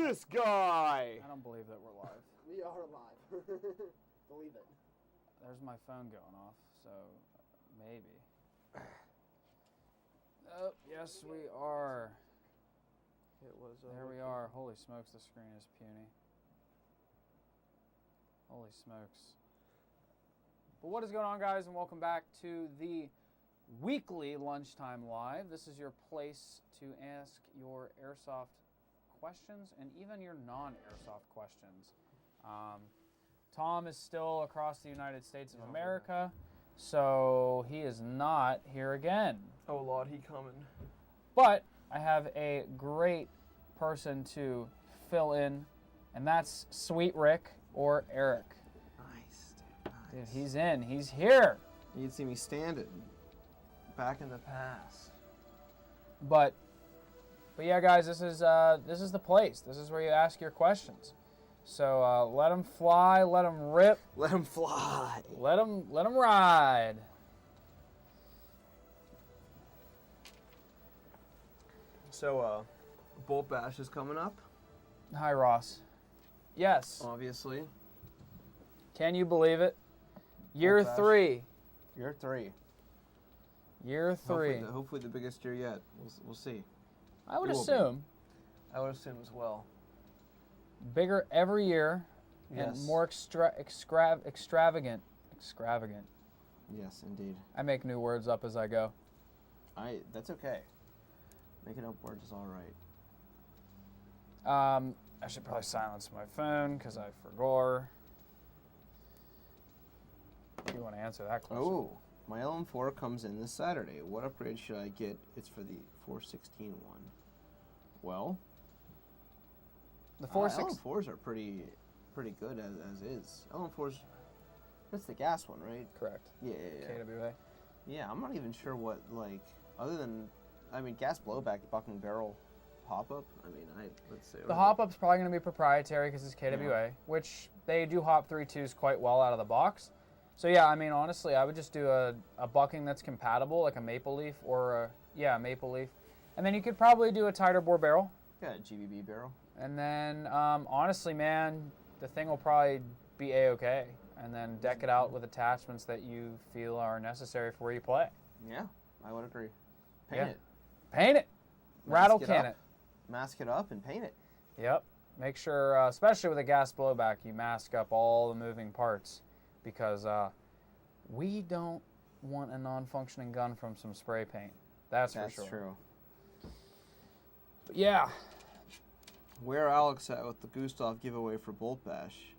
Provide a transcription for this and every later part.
this guy. I don't believe that we're live. We are live. Believe it. There's my phone going off, so maybe. Oh, yes, we are. It was. There we are. Holy smokes, the screen is puny. Holy smokes. But what is going on, guys, and welcome back to the weekly Lunchtime Live. This is your place to ask your Airsoft questions and even your non-Airsoft questions. Tom is still across the United States of America, so he is not here again. Oh Lord, he coming. But I have a great person to fill in, and that's Sweet Rick or Eric. Nice, dude. Nice. Dude, he's in. He's here. You'd see me standing back in the past. But yeah, guys, this is the place. This is where you ask your questions. So let them fly, let them rip, Let him fly. let them ride. So, Bolt Bash is coming up, Hi, Ross. Yes. obviously. Can you believe it? Year Bash. 3. Year 3. Year 3. Hopefully the biggest year yet. We'll see. I would It will be. assume I would assume as well. bigger every year Yes. and more extravagant. Extravagant. Yes, indeed. I make new words up as I go. That's okay. Making up words is all right. I should probably silence my phone because I forgot. You want to answer that question? Oh, my LM4 comes in this Saturday. What upgrade should I get? It's for the 416 one. Well, The 4.6. LM4s are pretty good as is. LM4s, that's the gas one, right? Correct. Yeah. KWA. Yeah, I'm not even sure what, like, other than, gas blowback, bucking barrel hop-up. Let's say. The hop-up's probably going to be proprietary because it's KWA, which they do hop 3.2s quite well out of the box. So yeah, honestly, I would just do a bucking that's compatible, like a maple leaf or a maple leaf. And then you could probably do a tighter bore barrel. Yeah, a GBB barrel. And then, honestly, man, the thing will probably be A-okay. And then deck it out with attachments that you feel are necessary for where you play. Yeah, I would agree. Paint it. Paint it. Rattle Mask can up. Mask it up and paint it. Yep. Make sure, especially with a gas blowback, you mask up all the moving parts because we don't want a non-functioning gun from some spray paint. That's for sure. That's true. But yeah. Where Alex at with the Gustav giveaway for Bolt Bash?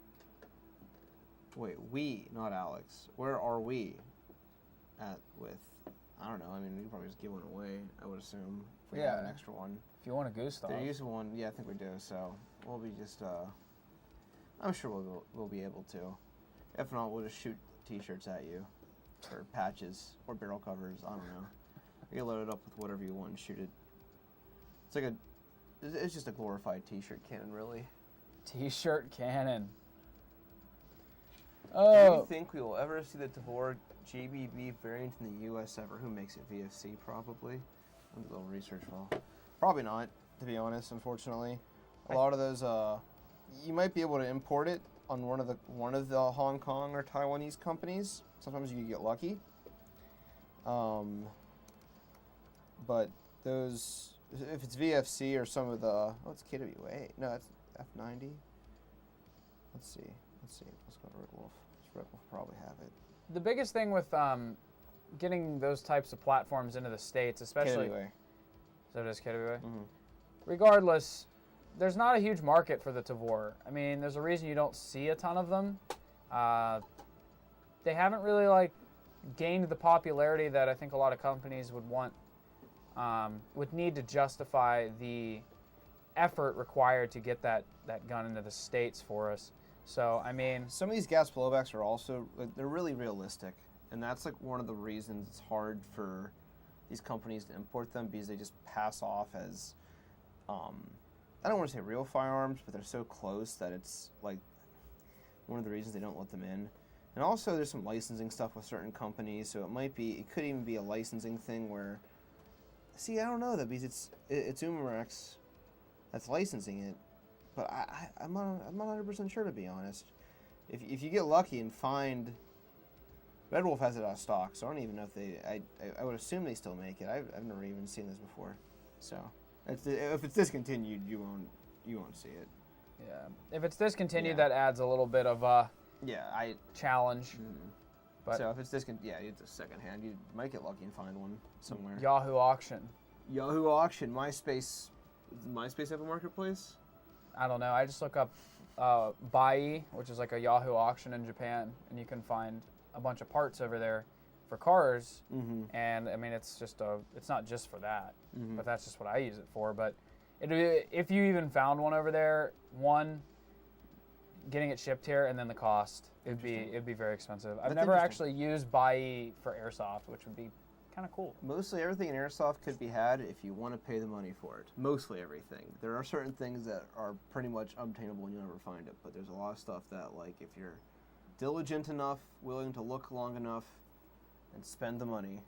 Wait, we, not Alex. Where are we at with? I don't know. We could probably just give one away, I would assume. If we have an extra one. If you want a Gustav. They're using one. Yeah, I think we do. So we'll be just. I'm sure we'll be able to. If not, we'll just shoot T-shirts at you, or patches, or barrel covers. I don't know. You can load it up with whatever you want and shoot it. It's like it's just a glorified T-shirt cannon, really. T-shirt cannon. Do Oh. you think we will ever see the Tavor GBB variant in the U.S. ever? Who makes it? VFC, probably. I'll do a little research. Well, probably not, to be honest. Unfortunately, a lot of those, you might be able to import it on one of the Hong Kong or Taiwanese companies. Sometimes you get lucky. But those, if it's VFC or some of the, it's KWA. No, it's F90. Let's see. Let's go to Red Wolf. Red Wolf probably have it. The biggest thing with getting those types of platforms into the States, especially... KWA. So it is KWA? Mm-hmm. Regardless, there's not a huge market for the Tavor. There's a reason you don't see a ton of them. They haven't really gained the popularity that I think a lot of companies would want, would need to justify the effort required to get that gun into the States for us. So, some of these gas blowbacks are also, they're really realistic. And that's one of the reasons it's hard for these companies to import them, because they just pass off as, I don't want to say real firearms, but they're so close that it's one of the reasons they don't let them in. And also there's some licensing stuff with certain companies, so it could even be a licensing thing where, I don't know though, because it's Umarex that's licensing it, but I'm not 100% sure, to be honest. If you get lucky and find, Red Wolf has it out of stock, so I don't even know if they. I would assume they still make it. I've never even seen this before, so if it's discontinued, you won't see it. Yeah. If it's discontinued, Yeah. that adds a little bit of challenge. But So if it's discontinued, it's a secondhand. You might get lucky and find one somewhere. Yahoo Auction. Yahoo Auction, MySpace. Does MySpace have a marketplace? I don't know. I just look up Bai, which is like a Yahoo Auction in Japan, and you can find a bunch of parts over there for cars. Mm-hmm. And I mean, it's not just for that, Mm-hmm. but that's just what I use it for. But if you even found one over there, getting it shipped here, and then the cost, it'd be very expensive. I've That's never interesting. actually used Bai for Airsoft, which would be kind of cool. Mostly everything in Airsoft could be had if you want to pay the money for it. Mostly everything. There are certain things that are pretty much unobtainable and you'll never find it, but there's a lot of stuff that, like, if you're diligent enough, willing to look long enough, and spend the money,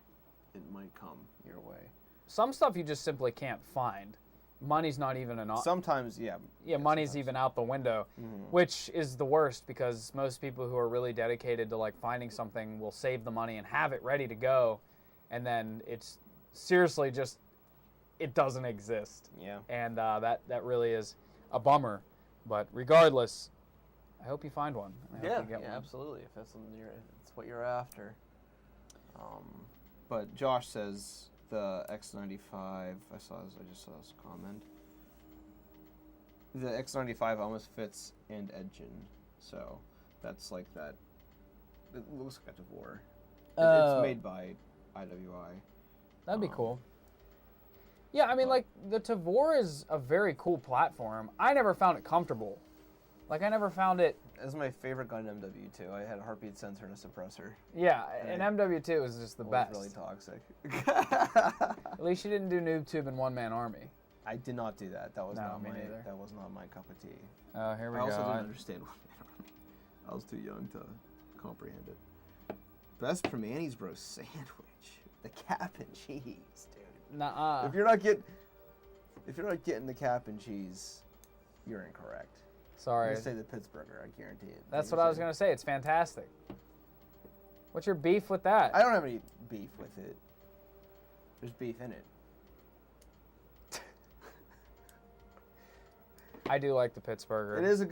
it might come your way. Some stuff you just simply can't find. Money's not even an option. Sometimes, yeah. Money's sometimes. even out the window, Mhm. which is the worst because most people who are really dedicated to like finding something will save the money and have it ready to go, and then it's seriously just it doesn't exist, Yeah. and that really is a bummer. But regardless, I hope you find one. I hope you get one. Absolutely. If that's what you're after. But Josh says the X95. I just saw this comment. The X95 almost fits end engine, so that's like that. It looks like a Tavor. It's made by IWI. That'd be cool. Yeah, I mean, like, the Tavor is a very cool platform. I never found it comfortable. Like, I never found it... This is my favorite gun in MW2. I had a heartbeat sensor and a suppressor. Yeah, and MW2 is just the It was best. really toxic. At least you didn't do Noob Tube and One Man Army. I did not do that. That was No, not me my. neither. That was not my cup of tea. Oh, here we I go. also didn't understand what I was too young to comprehend it. Best Primanti's Bro sandwich. The cap and cheese, dude. Nuh-uh. If you're not getting the cap and cheese, you're incorrect. I'm Sorry. gonna say the Pittsburgher. I guarantee it. That's what I was going to say. It's fantastic. What's your beef with that? I don't have any beef with it. There's beef in it. I do like the Pittsburgher. It is a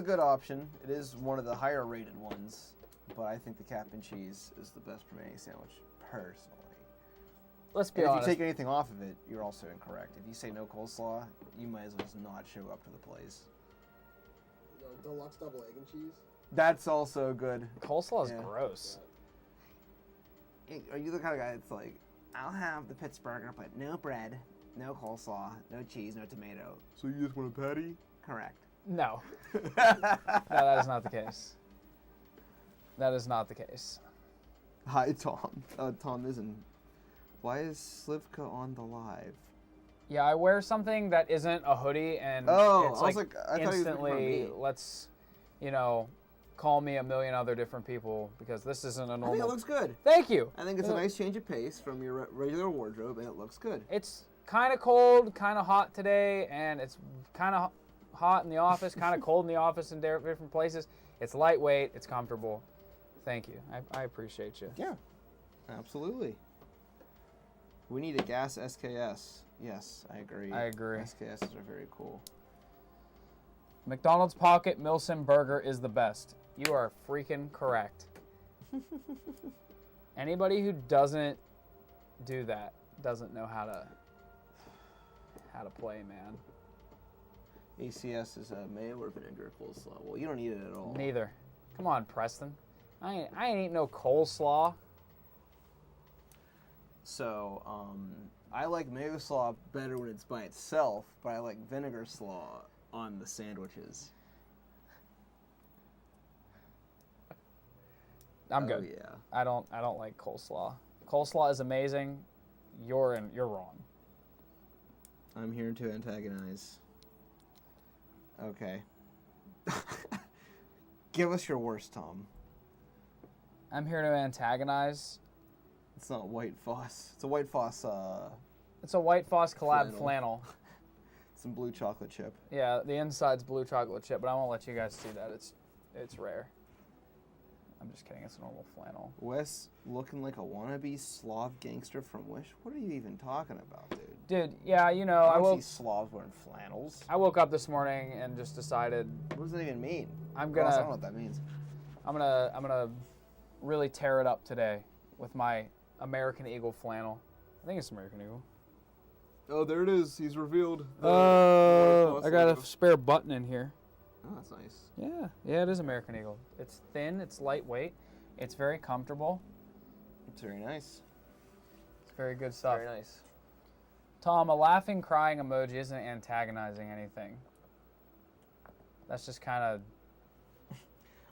good option. It is one of the higher rated ones, but I think the cap and cheese is the best Primanti sandwich personally. Let's be And if honest. you take anything off of it, you're also incorrect. If you say no coleslaw, you might as well just not show up to the place. Deluxe double egg and cheese. That's also good. Coleslaw is Yeah. gross. Are you the kind of guy that's like, I'll have the Pittsburgher, but no bread, no coleslaw, no cheese, no tomato. So you just want a patty? Correct. No. No, that is not the case. That is not the case. Hi, Tom. Tom isn't. Why is Slivka on the live? Yeah, I wear something that isn't a hoodie, and Oh, it's I was like like, I thought he was looking for instantly, me. let's, call me a million other different people because this isn't a I think normal. it looks good. Thank you. I think it's a nice change of pace from your regular wardrobe, and it looks good. It's kind of cold, kind of hot today, and it's kind of hot in the office, kind of cold in the office in different places. It's lightweight, it's comfortable. Thank you. I appreciate you. Yeah, absolutely. We need a gas SKS. Yes, I agree. I agree. SKSs are very cool. McDonald's Pocket Milsim Burger is the best. You are freaking correct. Anybody who doesn't do that doesn't know how to play, man. ACS is a mayo or vinegar coleslaw. Well, you don't need it at all. Neither. Come on, Preston. I ain't eating no coleslaw. So, I like mayo slaw better when it's by itself, but I like vinegar slaw on the sandwiches. I'm good. Oh, yeah. I don't like coleslaw. Coleslaw is amazing. You're wrong. I'm here to antagonize. Okay. Give us your worst, Tom. I'm here to antagonize. It's not White Foss. It's a White Foss, It's a White Foss collab flannel. Some blue chocolate chip. Yeah, the inside's blue chocolate chip, but I won't let you guys see that. It's rare. I'm just kidding. It's a normal flannel. Wes looking like a wannabe Slav gangster from Wish. What are you even talking about, dude? Dude, yeah, you know, I don't see Slavs wearing flannels. I woke up this morning and just decided What does that even mean? I'm I gonna don't know what that means. I'm gonna really tear it up today with my American Eagle flannel. I think it's American Eagle. Oh, there it is. He's revealed. I got a spare button in here. Oh, that's nice. Yeah, it is American Eagle. It's thin, it's lightweight, it's very comfortable. It's very nice. It's very good stuff. Very nice. Tom, a laughing, crying emoji isn't antagonizing anything. That's just kind of.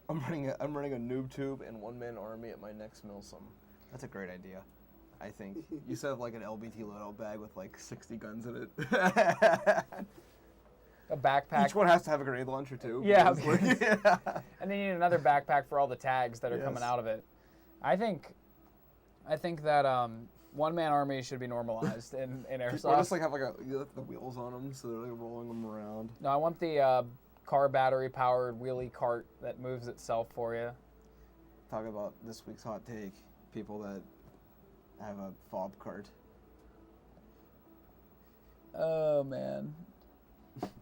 I'm running a noob tube and one-man army at my next Milsum. That's a great idea. I think you set up like an LBT loadout bag with like 60 guns in it. A backpack. Each one has to have a grenade launcher too. Yeah. Yeah. And then you need another backpack for all the tags that are coming out of it. I think that one-man army should be normalized in Airsoft. Or just like have like the wheels on them so they're like rolling them around. No, I want the car battery-powered wheelie cart that moves itself for you. Talk about this week's hot take. People that have a fob cart. Oh, man.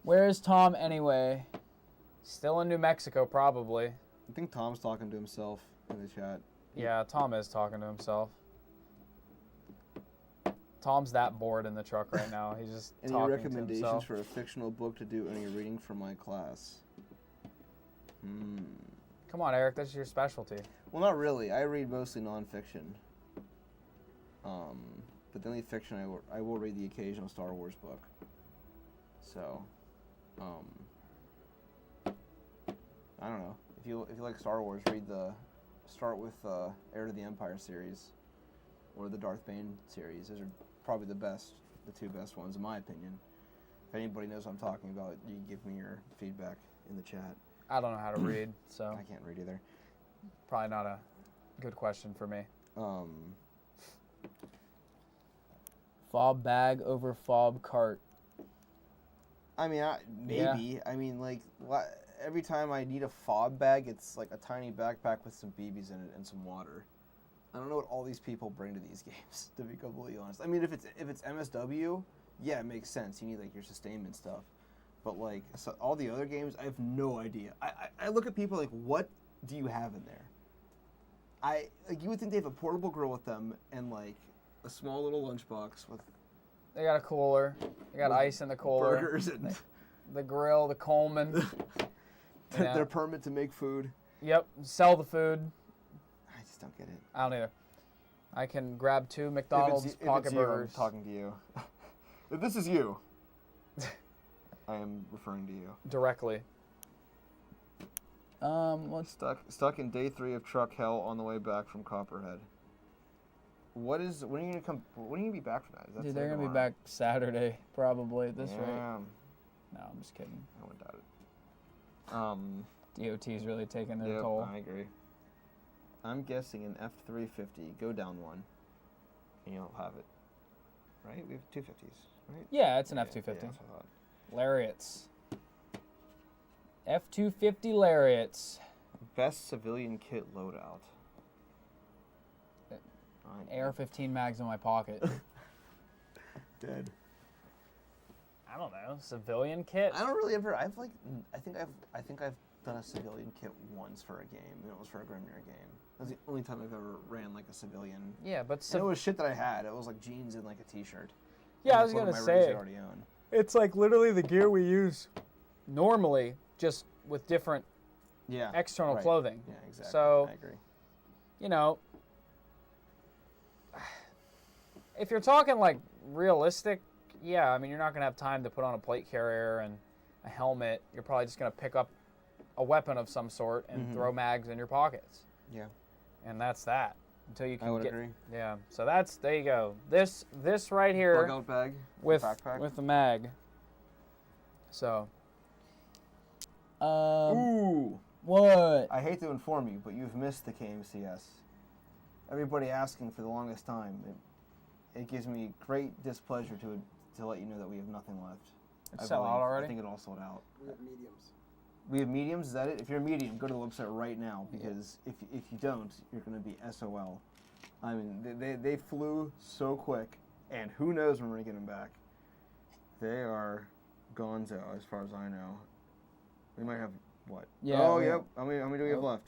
Where is Tom anyway? Still in New Mexico, probably. I think Tom's talking to himself in the chat. Yeah, Tom is talking to himself. Tom's that bored in the truck right now. He's just Any talking to recommendations himself. for a fictional book to do any reading for my class? Come on, Eric. That's your specialty. Well, not really. I read mostly nonfiction. But the only fiction I will read the occasional Star Wars book. So, I don't know. If you like Star Wars, start with Heir to the Empire series, or the Darth Bane series. Those are probably the two best ones in my opinion. If anybody knows what I'm talking about, you can give me your feedback in the chat. I don't know how to read, so I can't read either. probably not a good question for me. Fob bag over fob cart. I mean, maybe. Yeah. I mean, like, every time I need a fob bag, it's like a tiny backpack with some BBs in it and some water. I don't know what all these people bring to these games, to be completely honest. I mean, if it's MSW, yeah, it makes sense. You need like your sustainment stuff. But like all the other games, I have no idea. I look at people like, what do you have in there? You would think they have a portable grill with them and like a small little lunchbox with. They got a cooler. They got ice in the cooler. Burgers and the grill, the Coleman. Yeah. Their permit to make food. Yep, sell the food. I just don't get it. I don't either. I can grab 2 McDonald's pocket burgers. I'm talking to you. If this is you, I am referring to you. Directly. Let's Stuck in day 3 of truck hell on the way back from Copperhead. When are you gonna be back from that? Is that Dude, today they're or gonna be tomorrow? back Saturday, probably at this rate. Yeah. No, I'm just kidding. I wouldn't doubt it. DOT's really taking their Yep, toll. I agree. I'm guessing an F350, go down one, and you'll have it. Right? We have 250s, right? Yeah, it's an F-250. Yeah, that's what I thought. Lariats. F-250 Lariats. Best civilian kit loadout. AR-15 mags in my pocket. Dead. I don't know. Civilian kit? I don't really ever. I think I've done a civilian kit once for a game, and it was for a Grimnir game. That's the only time I've ever ran like a civilian. Yeah, but And it was shit that I had. It was like jeans and like a t-shirt. yeah, And I was one of gonna my rigs say I already own. it's like literally the gear we use normally, just with different Yeah. external right. clothing. Yeah, exactly. So, I agree. you know, if you're talking like realistic, yeah, I mean, you're not going to have time to put on a plate carrier and a helmet. You're probably just going to pick up a weapon of some sort and throw mags in your pockets. Yeah. And that's that until you can I would get. agree. Yeah. So there you go. This right here Bug out bag. with backpack. with the mag. So. Ooh. What? I hate to inform you, but you've missed the KMCS. Everybody asking for the longest time. It gives me great displeasure to let you know that we have nothing left. It's sell out already? I think it all sold out. We have mediums. We have mediums. Is that it? If you're a medium, go to the website right now because if you don't, you're going to be SOL. I mean, they flew so quick, and who knows when we're going to get them back. They are gonzo as far as I know. We might have what? Yeah. Oh, yep. How many do we have left?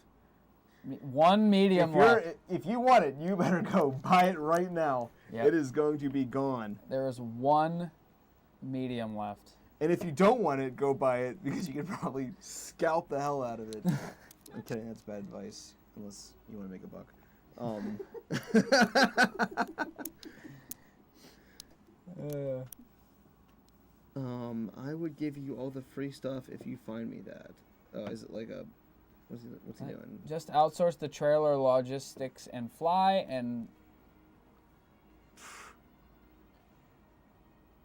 One medium left. If you want it, you better go buy it right now. Yep. It is going to be gone. There is one medium left. And if you don't want it, go buy it because you could probably scalp the hell out of it. I'm kidding, that's bad advice, unless you want to make a buck. I would give you all the free stuff if you find me that. Is it like a... What's he doing? Just outsource the trailer logistics and fly and...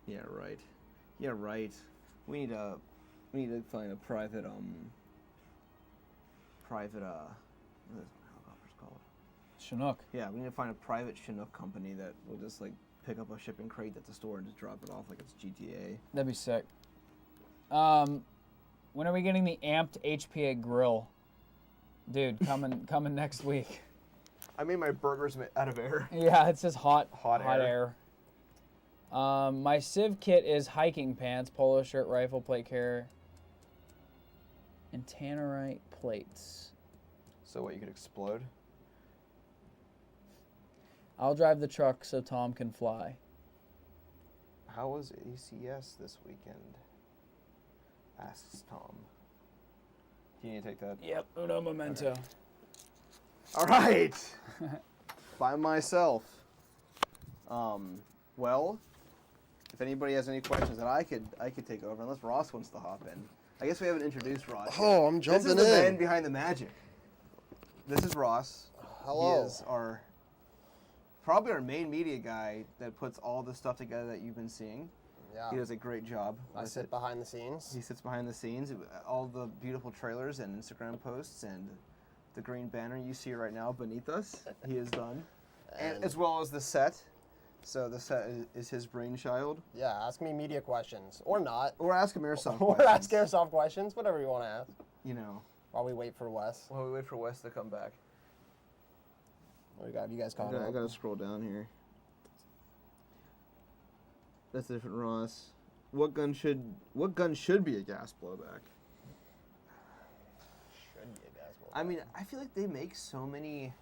Yeah, right. Yeah, right. We need to find a private what are those helicopters called? Chinook. Yeah, we need to find a private Chinook company that will just like pick up a shipping crate at the store and just drop it off like it's GTA. That'd be sick. When are we getting the amped HPA grill? Dude, coming next week. I made my burgers out of air. Yeah, it says hot air. My Civ kit is hiking pants, polo shirt, rifle plate carrier, and tannerite plates. So what, you could explode? I'll drive the truck so Tom can fly. How was ACS this weekend? Asks Tom. Do you need to take that? Yep, uno momento. Okay. All right. By myself. Well, if anybody has any questions that I could take over, unless Ross wants to hop in. I guess we haven't introduced Ross. Oh, I'm jumping in. This is the man behind the magic. This is Ross. Hello. He is probably our main media guy that puts all the stuff together that you've been seeing. Yeah. He does a great job. I sit behind the scenes. He sits behind the scenes. All the beautiful trailers and Instagram posts and the green banner you see right now beneath us, he has done. And as well as the set. So the set is his brainchild. Yeah, ask me media questions. Or not. Or ask him Airsoft Or questions. ask Airsoft questions, whatever you want to ask. You know. While we wait for Wes. While we wait for Wes to come back. What do you got? You guys caught I up? gotta scroll down here. That's a different Ross. What gun should be a gas blowback? Should be a gas blowback. I mean, I feel like they make so many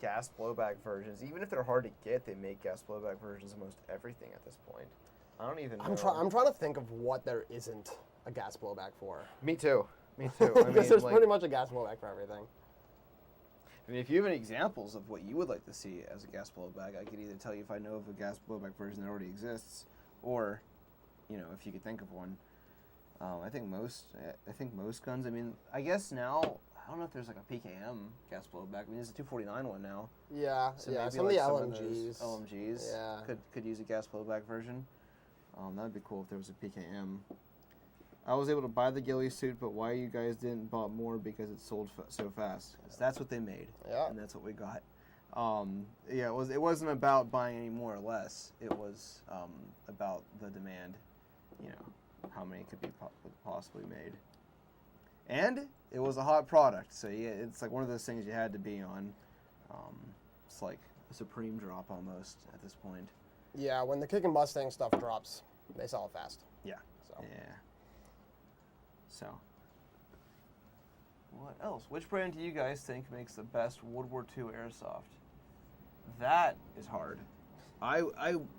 gas blowback versions. Even if they're hard to get, they make gas blowback versions of most everything at this point. I don't even know. I'm trying to think of what there isn't a gas blowback for. Me too. Me too. I Because there's pretty much a gas blowback for everything. I mean, if you have any examples of what you would like to see as a gas blowback, I could either tell you if I know of a gas blowback version that already exists, or, you know, if you could think of one. I think most guns. I mean, I guess now I don't know if there's like a PKM gas blowback. I mean, there's a 249 one now. Yeah, So yeah. maybe Some like of the LMGs. LMGs. Yeah. Could use a gas blowback version. That would be cool if there was a PKM. I was able to buy the ghillie suit, but why you guys didn't bought more? Because it sold so fast. 'Cause that's what they made. Yeah. And that's what we got. Yeah, it wasn't about buying any more or less. It was about the demand. You know, how many could be possibly made. And it was a hot product, so yeah, it's like one of those things you had to be on. It's like a supreme drop almost at this point. Yeah, when the Kick and Mustang stuff drops, they sell it fast. Yeah. So. Yeah. So. What else? Which brand do you guys think makes the best World War II airsoft? That is hard. I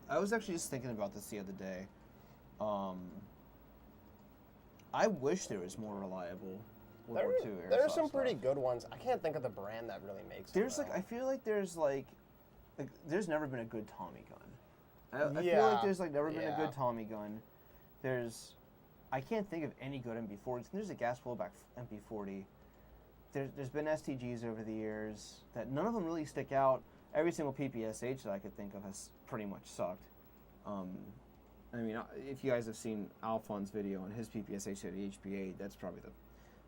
was actually just thinking about this the other day. I wish there was more reliable World War II airsoft There are some stuff. pretty good ones. I can't think of the brand that really makes them. There's like, I feel like there's there's never been a good Tommy gun. I Yeah. feel like there's like never been a Yeah. good Tommy gun. I can't think of any good MP40s. There's a gas blowback MP40. There's been STGs over the years that none of them really stick out. Every single PPSH that I could think of has pretty much sucked. I mean, if you guys have seen Alphon's video on his PPSH at HPA, that's probably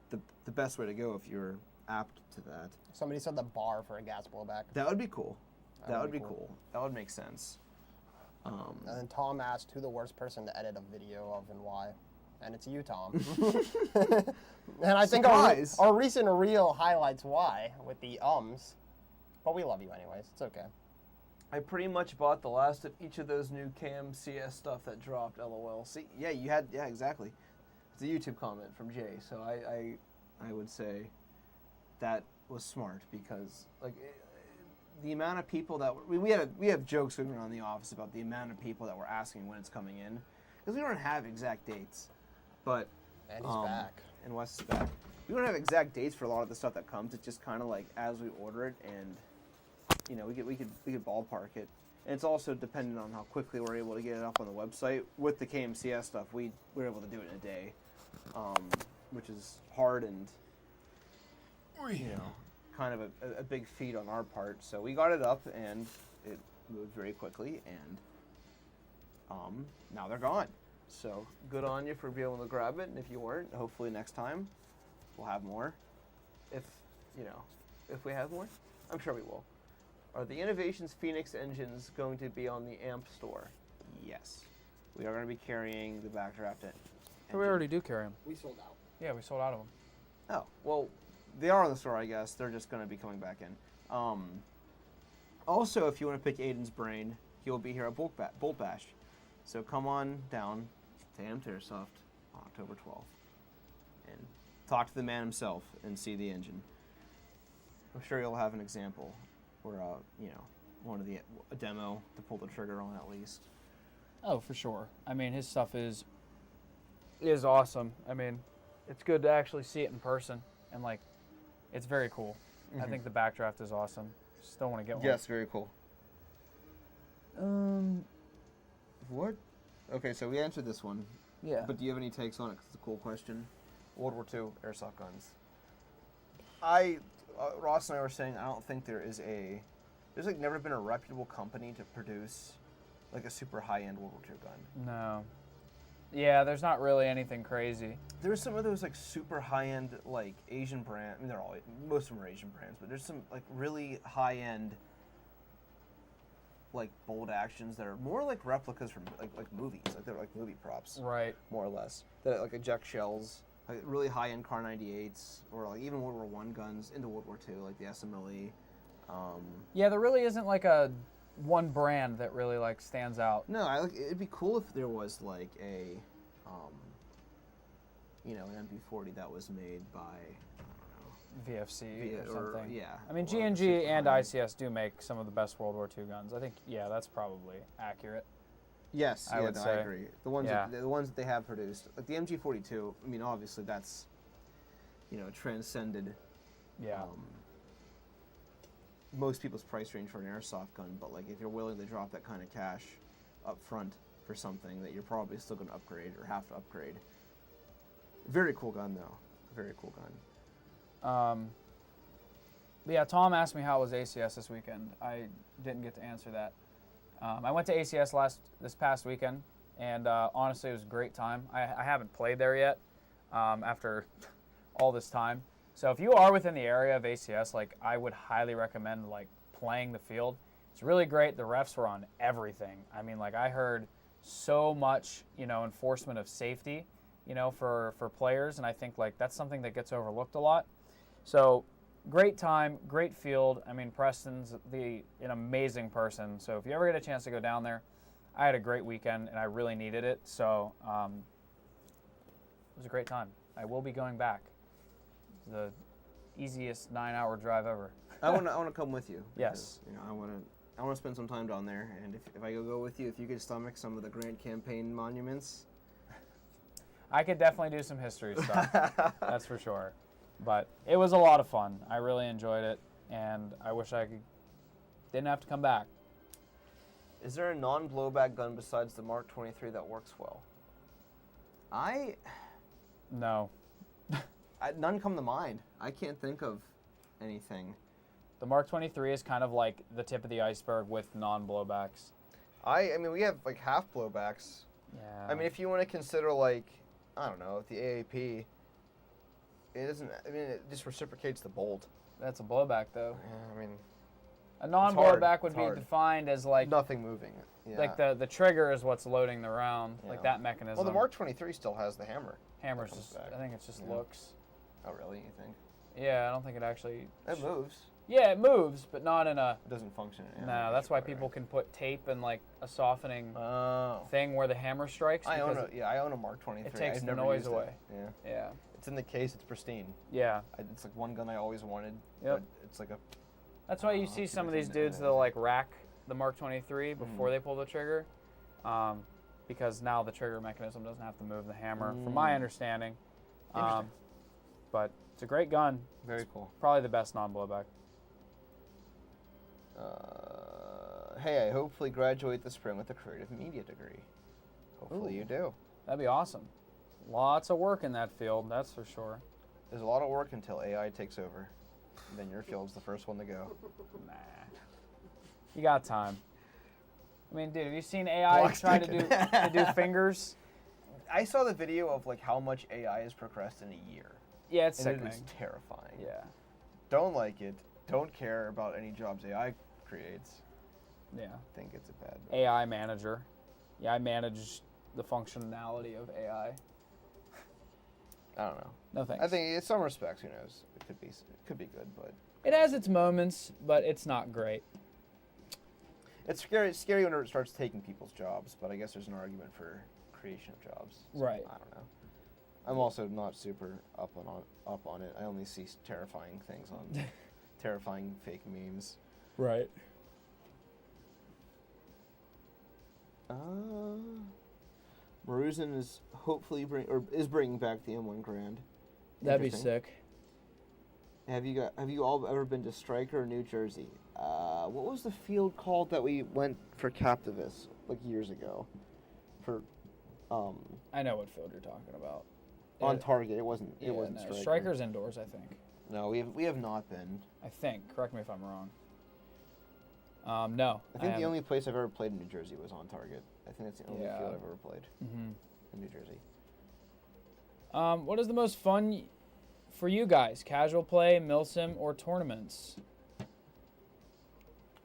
the best way to go if you're apt to that. Somebody said the bar for a gas blowback. That would be cool. That would be cool. cool. That would make sense. And then Tom asked who the worst person to edit a video of and why. And it's you, Tom. And I think Surprise. our recent reel highlights why with the ums. But we love you anyways. It's okay. I pretty much bought the last of each of those new Cam CS stuff that dropped. LOL. See, yeah, exactly. It's a YouTube comment from Jay. So I would say that was smart because like the amount of people that we have jokes going around the office about the amount of people that were asking when it's coming in because we don't have exact dates, but And he's back. And Wes is back. We don't have exact dates for a lot of the stuff that comes. It's just kind of like as we order it, and you know we could ballpark it. And it's also dependent on how quickly we're able to get it up on the website. With the KMCS stuff, we were able to do it in a day, which is hard and you know kind of a big feat on our part. So we got it up and it moved very quickly, and now they're gone. So good on you for being able to grab it, and if you weren't, hopefully next time we'll have more. If we have more, I'm sure we will. Are the Innovations Phoenix engines going to be on the AMP store? Yes. We are going to be carrying the backdraft engine. So we already do carry them. We sold out. Yeah, we sold out of them. Oh, well, they are on the store, I guess. They're just going to be coming back in. Also, if you want to pick Aiden's brain, he'll be here at Bolt Bash. So come on down to AMP Airsoft on October 12th and talk to the man himself and see the engine. I'm sure you'll have an example or a demo to pull the trigger on at least. Oh, for sure. I mean, his stuff is awesome. I mean, it's good to actually see it in person, and like, it's very cool. I think the backdraft is awesome. Still want to get one. Yes, very cool. What? Okay, so we answered this one. Yeah. But do you have any takes on it? 'Cause it's a cool question. World War II airsoft guns. Ross and I were saying I don't think there's like never been a reputable company to produce like a super high-end World War II gun. No. Yeah, there's not really anything crazy. There's some of those like super high-end like Asian brand. I mean, most of them are Asian brands, but there's some like really high-end like bolt actions that are more like replicas from like movies. Like they're like movie props, Right. more or less. That like eject shells, like really high-end Car 98s, or like even World War I guns into World War II, like the SMLE. Yeah, there really isn't like a one brand that really like stands out. No, it'd be cool if there was like a, an MP40 that was made by, I VFC don't know, or something. yeah. I mean, or G&G super and high-end. ICS do make some of the best World War II guns. I think, yeah, that's probably accurate. Yes, I would I say. agree. The ones Yeah. the ones that they have produced, like the MG42. I mean, obviously that's, transcended. Yeah. Most people's price range for an airsoft gun, but like if you're willing to drop that kind of cash up front for something that you're probably still going to upgrade or have to upgrade. Very cool gun though. Very cool gun. But yeah, Tom asked me how it was ACS this weekend. I didn't get to answer that. I went to ACS this past weekend, and honestly, it was a great time. I haven't played there yet after all this time. So if you are within the area of ACS, like I would highly recommend like playing the field. It's really great. The refs were on everything. I mean, like I heard so much, enforcement of safety, for players, and I think like that's something that gets overlooked a lot. So great time, great field. I mean, Preston's an amazing person. So if you ever get a chance to go down there, I had a great weekend and I really needed it. So it was a great time. I will be going back. The easiest 9-hour drive ever. I want to come with you. Yes. Because, I want to spend some time down there, and if I go with you, if you could stomach some of the Grant Campaign monuments. I could definitely do some history stuff. That's for sure. But it was a lot of fun. I really enjoyed it, and I wish didn't have to come back. Is there a non-blowback gun besides the Mark 23 that works well? No. None come to mind. I can't think of anything. The Mark 23 is kind of like the tip of the iceberg with non-blowbacks. I mean, we have like half blowbacks. Yeah. I mean, if you want to consider like, I don't know, the AAP, it doesn't. I mean, it just reciprocates the bolt. That's a blowback, though. Yeah, I mean, A non-blowback would It's be hard. defined as like Nothing moving. Yeah. like the trigger is what's loading the round, like Yeah. that mechanism. Well, the Mark 23 still has the hammer. Hammer's comes just, back. I think it's just Yeah. looks. Oh, really? You think? Yeah, I don't think it actually. It moves. Yeah, it moves, but not in a. It doesn't function. Yeah, No, that's why people can put tape and like a softening Oh. thing where the hammer strikes. I own because I own a Mark 23. it takes I've the never noise used it. away. Yeah. Yeah, It's in the case. It's pristine. yeah. It's like one gun I always wanted. Yep. But it's like a. That's why you Oh, see it's some of these amazing. dudes they'll like rack the Mark 23 before they pull the trigger, because now the trigger mechanism doesn't have to move the hammer, from my understanding. Interesting. But it's a great gun. Very cool. Probably the best non-blowback. Hey, I hopefully graduate this spring with a creative media degree. Hopefully Ooh. you do. That'd be awesome. Lots of work in that field, that's for sure. There's a lot of work until AI takes over. Then your field's the first one to go. Nah. You got time. I mean, dude, have you seen AI Clock's try to ticking. do fingers? I saw the video of like how much AI has progressed in a year. Yeah, it's And sickening. it is terrifying. Yeah, Don't like it. Don't care about any jobs AI creates. yeah. Think it's a bad. AI manager. Yeah, I manage the functionality of AI. I don't know. No thanks. I think in some respects, who knows? It could be good, but it has its moments, but it's not great. it's scary. It's scary when it starts taking people's jobs. But I guess there's an argument for creation of jobs. So Right. I don't know. I'm also not super up on it. I only see terrifying things on terrifying fake memes. Right. Maruzen is hopefully bringing back the M1 Grand. That'd be Interesting. sick. Have you all ever been to Stryker, New Jersey? What was the field called that we went for Captivus like years ago? For I know what field you're talking about. on target. It wasn't. Yeah, It wasn't no, Stryker. Striker's indoors, I think. No, we have not been. I think. Correct me if I'm wrong. No. I think the only place I've ever played in New Jersey was on target. I think that's the only Yeah. field I've ever played Mm-hmm. in New Jersey. What is the most fun for you guys? Casual play, milsim, or tournaments?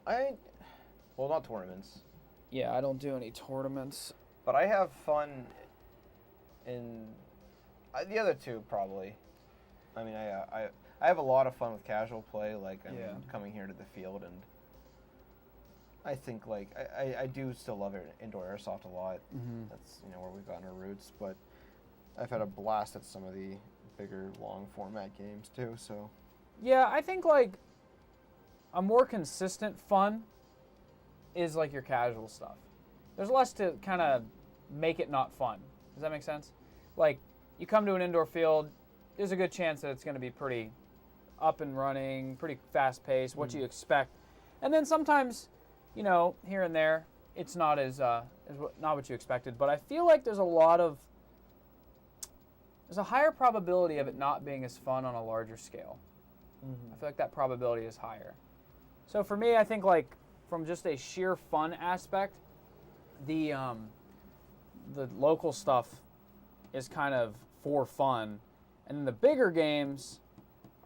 Well, not tournaments, Yeah, I don't do any tournaments. but I have fun in the other two probably. I mean, I have a lot of fun with casual play. Like Yeah. coming here to the field, and I think like I do still love indoor airsoft a lot. Mm-hmm. That's where we've gotten our roots, but I've had a blast at some of the bigger long format games too. So Yeah, I think like a more consistent fun is like your casual stuff. There's less to kind of make it not fun. Does that make sense? Like you come to an indoor field, there's a good chance that it's going to be pretty up and running, pretty fast paced, what you expect. And then sometimes, here and there, it's not not what you expected. But I feel like there's a higher probability of it not being as fun on a larger scale. I feel like that probability is higher. So for me, I think like from just a sheer fun aspect, the local stuff is kind of for fun, and then the bigger games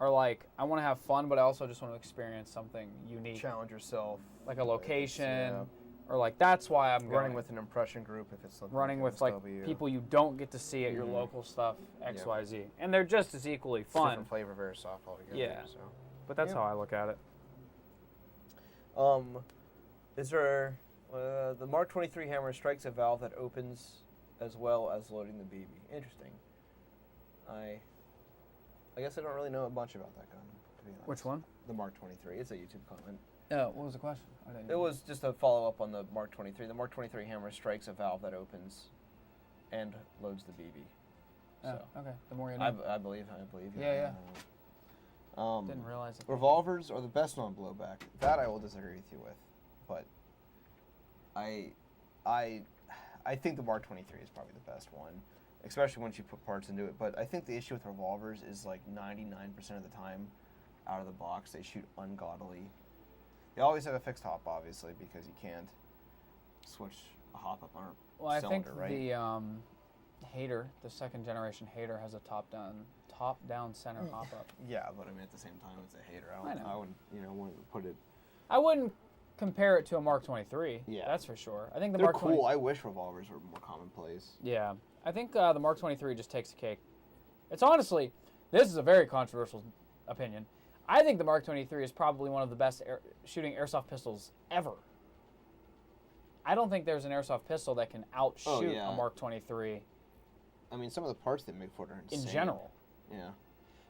are like I want to have fun, but I also just want to experience something unique, challenge yourself, like a location, Yeah. or like that's why I'm running going. with an impression group if it's something Running like with like MSW. people you don't get to see at your Mhm. local stuff, X, Yeah. Y, Z, and they're just as equally It's a fun. different flavor of airsoft altogether. Yeah. So. But that's Yeah. how I look at it. Is there the Mark 23 hammer strikes a valve that opens as well as loading the BB? Interesting. I guess I don't really know much about that gun, to be honest. Which one? The Mark 23. It's a YouTube comment. Oh, what was the question? I didn't It was just a follow up on the Mark 23. The Mark 23 hammer strikes a valve that opens and loads the BB. Oh, So okay. The more you know. I believe. Yeah. yeah. Didn't realize it. Revolvers are the best non-blowback. That I will disagree with you with, but I think the Mark 23 is probably the best one, especially once you put parts into it. But I think the issue with revolvers is like 99% of the time, out of the box, they shoot ungodly. They always have a fixed hop, obviously, because you can't switch a hop up on a Well, I think cylinder, right? the Hater, the second generation Hater, has a top down center hop up. Yeah, but I mean at the same time, it's a hater. I know. I wouldn't want to put it I wouldn't compare it to a Mark 23. Yeah. That's for sure. I think the They're Mark cool. 20 I wish revolvers were more commonplace. Yeah. I think the Mark 23 just takes the cake. It's honestly, this is a very controversial opinion. I think the Mark 23 is probably one of the best shooting airsoft pistols ever. I don't think there's an airsoft pistol that can outshoot a Mark 23. I mean, some of the parts they make for it are insane. In general. Yeah.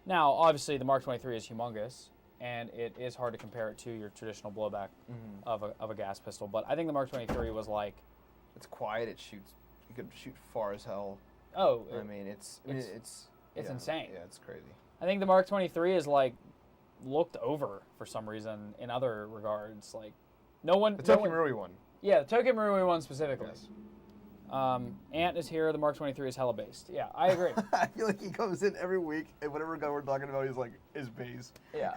Now, obviously, the Mark 23 is humongous, and it is hard to compare it to your traditional blowback of a gas pistol. But I think the Mark 23 was like... It's quiet. It shoots. You could shoot far as hell. Oh. I mean, it's insane. Yeah, it's crazy. I think the Mark 23 is like looked over for some reason in other regards. Like, no one... The Tokimarui one. Yeah, the Tokimarui one specifically. Yes. Ant is here. The Mark 23 is hella based. Yeah, I agree. I feel like he comes in every week, and whatever gun we're talking about, he's like, is base. Yeah.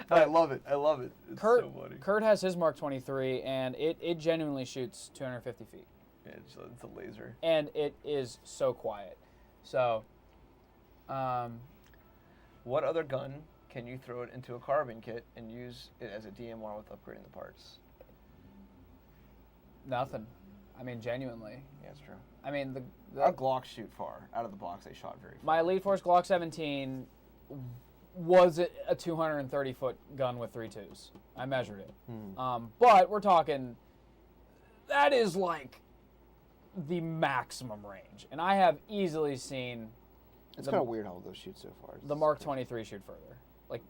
I love it. I love it. It's Kurt, so funny. Kurt has his Mark 23, and it genuinely shoots 250 feet. Yeah, it's a laser. And it is so quiet. So, what other gun can you throw it into a carbine kit and use it as a DMR with upgrading the parts? nothing. I mean, genuinely. Yeah, it's true. I mean, Our Glocks shoot far. Out of the box, they shot very far. my Elite Force Glock 17 was a 230-foot gun with 3.2s. I measured it. But we're talking, that is like the maximum range. And I have easily seen... It's kind of weird how those shoot so far. The Mark 23 shoot further. Like,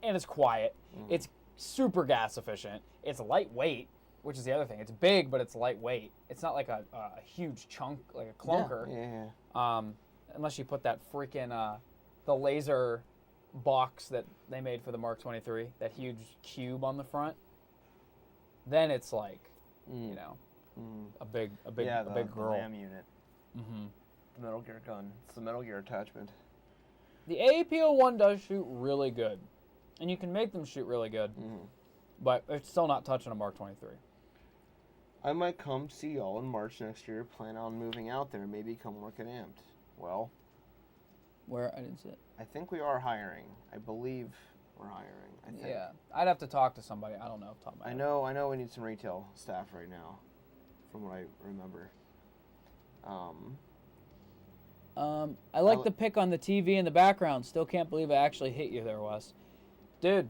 and it's quiet. It's super gas efficient. It's lightweight, which is the other thing. It's big, but it's lightweight. It's not like a huge chunk, like a clunker. Yeah. Unless you put that freaking the laser box that they made for the Mark 23, that huge cube on the front. Then it's like, you know, a big girl. The RAM unit. The Metal Gear gun. It's the Metal Gear attachment. The AAP-01 does shoot really good, and you can make them shoot really good, but it's still not touching a Mark 23. I might come see y'all in March next year. Plan on moving out there. Maybe come work at Amped. Well, where? I didn't see it. I think we are hiring. I believe we're hiring. I think. Yeah, I'd have to talk to somebody. I don't know off the top of my head. I know. We need some retail staff right now, from what I remember. I like the pic on the TV in the background. Still can't believe I actually hit you there, Wes. Dude,